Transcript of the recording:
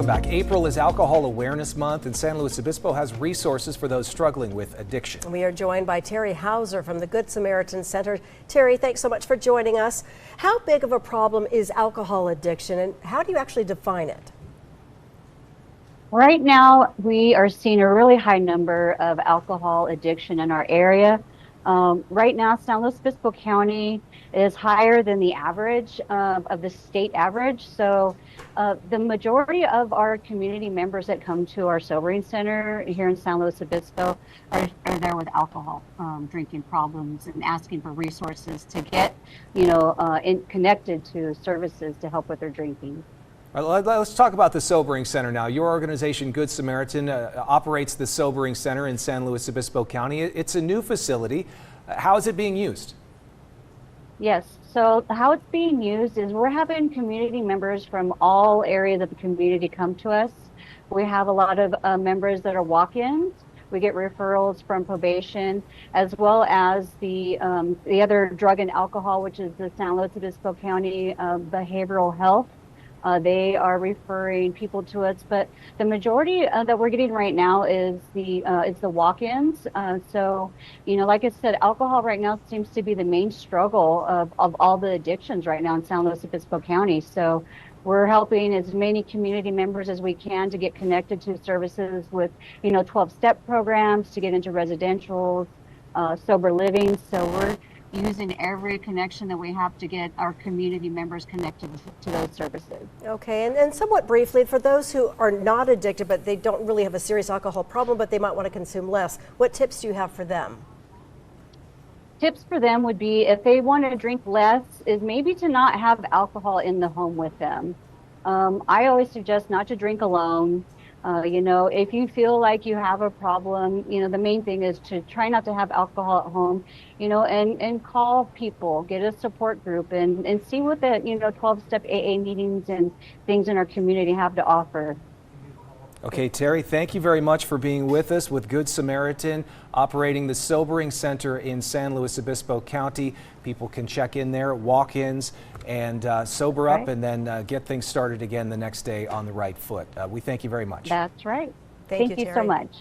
back. April is Alcohol Awareness Month, and San Luis Obispo has resources for those struggling with addiction. We are joined by Terri Houser from the Good Samaritan Shelter. Terri, thanks so much for joining us. How big of a problem is alcohol addiction, and how do you actually define it? Right now, we are seeing a really high number of alcohol addiction in our area. Right now, San Luis Obispo County is higher than the average of the state average. So the majority of our community members that come to our sobering center here in San Luis Obispo are there with alcohol drinking problems and asking for resources to get, connected to services to help with their drinking. All right, let's talk about the Sobering Center now. Your organization, Good Samaritan, operates the Sobering Center in San Luis Obispo County. It's a new facility. How is it being used? Yes, so how it's being used is we're having community members from all areas of the community come to us. We have a lot of members that are walk-ins. We get referrals from probation, as well as the other drug and alcohol, which is the San Luis Obispo County Behavioral Health. They are referring people to us, but the majority that we're getting right now is the walk-ins. So, like I said, alcohol right now seems to be the main struggle of all the addictions right now in San Luis Obispo County. So we're helping as many community members as we can to get connected to services with, 12-step programs to get into residential, sober living. So we're using every connection that we have to get our community members connected to those services. Okay, and somewhat briefly, for those who are not addicted, but they don't really have a serious alcohol problem, but they might want to consume less, what tips do you have for them? Tips for them would be, if they want to drink less, is maybe to not have alcohol in the home with them. I always suggest not to drink alone. If you feel like you have a problem, the main thing is to try not to have alcohol at home, and call people, get a support group, and see what the, 12-step AA meetings and things in our community have to offer. Okay, Terri, thank you very much for being with us with Good Samaritan, operating the Sobering Center in San Luis Obispo County. People can check in there, walk-ins, and sober up, and then get things started again the next day on the right foot. We thank you very much. That's right. Thank you you so Terri. much.